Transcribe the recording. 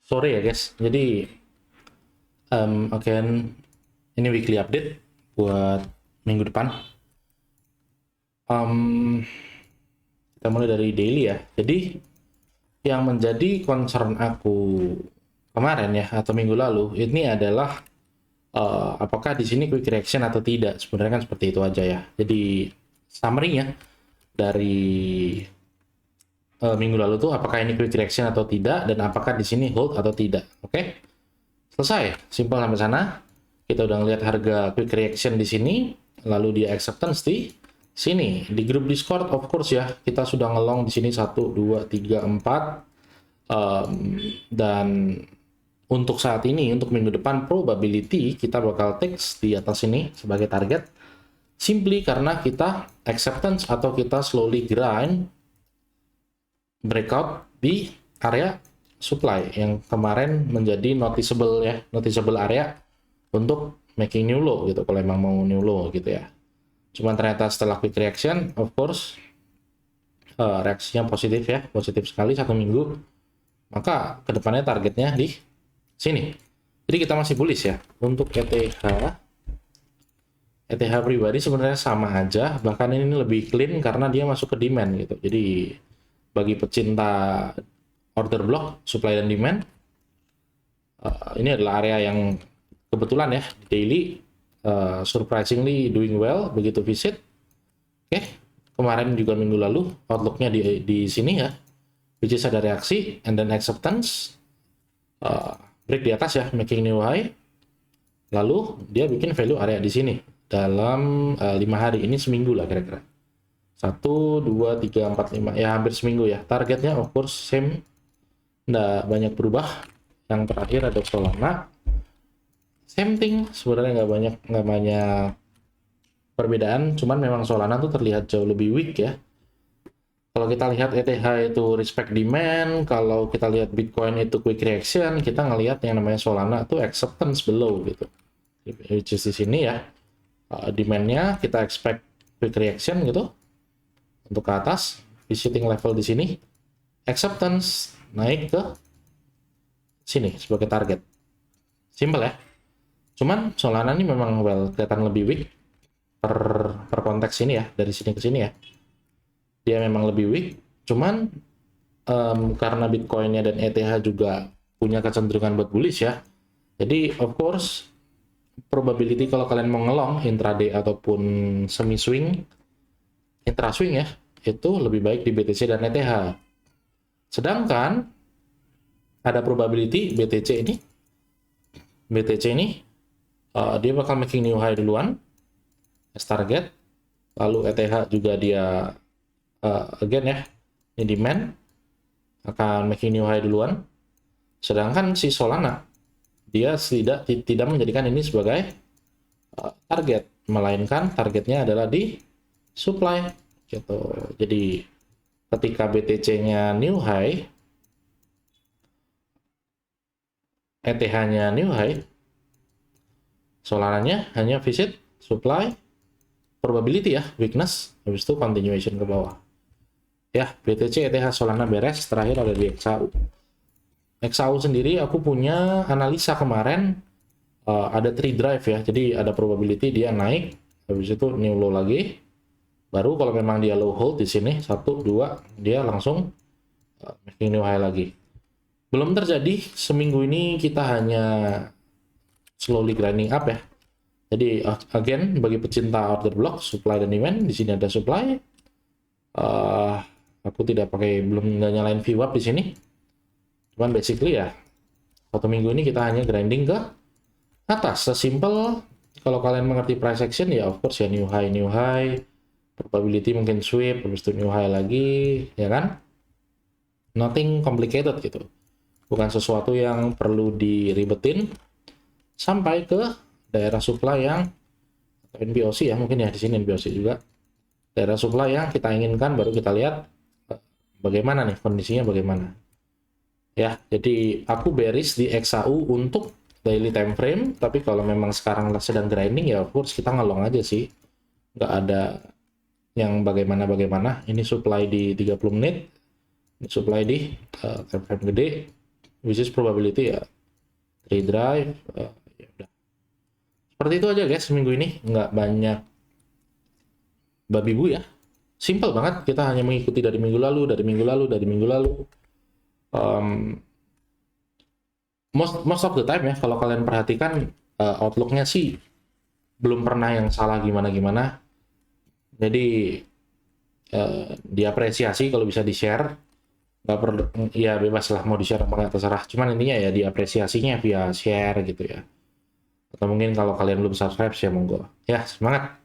sore ya guys. Jadi again ini weekly update buat minggu depan. Kita mulai dari daily ya. Jadi yang menjadi concern aku kemarin ya atau minggu lalu ini adalah apakah di sini quick reaction atau tidak. Sebenarnya kan seperti itu aja ya. Jadi summary-nya dari minggu lalu tuh apakah ini quick reaction atau tidak dan apakah di sini hold atau tidak. Oke? Selesai, simpel sampai sana. Kita udah ngeliat harga quick reaction di sini, lalu dia acceptance di sini. Di grup Discord, of course ya, kita sudah ngelong di sini 1, 2, 3, 4. Dan untuk saat ini, untuk minggu depan, probability kita bakal text di atas ini sebagai target. Simply karena kita acceptance atau kita slowly grind breakout di area supply yang kemarin menjadi noticeable ya, noticeable area untuk making new low gitu kalau emang mau new low gitu ya. Cuman ternyata setelah quick reaction, of course reaksinya positif ya, positif sekali 1 minggu. Maka kedepannya targetnya di sini. Jadi kita masih bullish ya untuk ETH. ETH pribadi sebenarnya sama aja, bahkan ini lebih clean karena dia masuk ke demand gitu. Jadi bagi pecinta order block, supply dan demand, ini adalah area yang kebetulan ya di daily surprisingly doing well begitu visit. Oke, kemarin juga minggu lalu outlooknya di sini ya, which is ada reaksi and then acceptance, break di atas ya, making new high, lalu dia bikin value area di sini dalam 5 hari ini, seminggu lah kira-kira. 1, 2, 3, 4, 5 ya, hampir seminggu ya. Targetnya of course same, nggak banyak berubah. Yang terakhir ada Solana, same thing sebenarnya, nggak banyak perbedaan, cuman memang Solana tuh terlihat jauh lebih weak ya. Kalau kita lihat ETH itu respect demand, kalau kita lihat Bitcoin itu quick reaction, kita ngelihat yang namanya Solana tuh acceptance below gitu, which is di sini ya. Demandnya kita expect quick reaction gitu untuk ke atas, visiting level di sini, acceptance naik ke sini sebagai target. Simple ya. Cuman Solana ini memang kelihatan lebih weak per konteks ini ya, dari sini ke sini ya. Dia memang lebih weak, cuman karena Bitcoinnya dan ETH juga punya kecenderungan buat bullish ya. Jadi of course probability kalau kalian mau ngelong intraday ataupun semi swing, intra swing ya, itu lebih baik di BTC dan ETH. Sedangkan ada probability BTC ini dia bakal making new high duluan as target, lalu ETH juga dia again ya, ini demand akan making new high duluan. Sedangkan si Solana dia tidak menjadikan ini sebagai target, melainkan targetnya adalah di supply gitu. Jadi ketika BTC-nya new high, ETH-nya new high, Solana-nya hanya visit supply, probability ya, weakness, habis itu continuation ke bawah. Ya, BTC, ETH, Solana beres, terakhir ada di XAU. XAU sendiri aku punya analisa kemarin, ada 3 drive ya, jadi ada probability dia naik, habis itu new low lagi, baru kalau memang dia low hold di sini 1, 2, dia langsung making new high lagi. Belum terjadi, seminggu ini kita hanya slowly grinding up ya. Jadi again bagi pecinta order block, supply dan demand, di sini ada supply. Aku belum nyalain VWAP di sini. Cuman basically ya 1 minggu ini kita hanya grinding ke atas. Sesimpel kalau kalian mengerti price action ya of course ya, new high, probability mungkin sweep, habis itu new high lagi, ya kan? Nothing complicated gitu. Bukan sesuatu yang perlu diribetin sampai ke daerah supply yang NBOC ya, mungkin ya di sini NBOC juga. Daerah supply yang kita inginkan, baru kita lihat bagaimana nih kondisinya bagaimana. Ya, jadi aku bearish di XAU untuk daily time frame, tapi kalau memang sekarang sedang grinding ya of course kita ngelong aja sih. Nggak ada yang bagaimana-bagaimana. Ini supply di 30 menit, ini supply di time frame gede. which is probability ya 3 drive. Ya udah. Seperti itu aja guys minggu ini, nggak banyak babi bu ya. Simple banget, kita hanya mengikuti dari minggu lalu, dari minggu lalu, dari minggu lalu. Most of the time ya, kalau kalian perhatikan outlook-nya sih belum pernah yang salah gimana-gimana. Jadi diapresiasi kalau bisa di-share. Nggak perlu, ya bebas lah mau di-share apa nggak terserah. Cuman intinya ya diapresiasinya via share gitu ya. Atau mungkin kalau kalian belum subscribe ya monggo. Ya, semangat!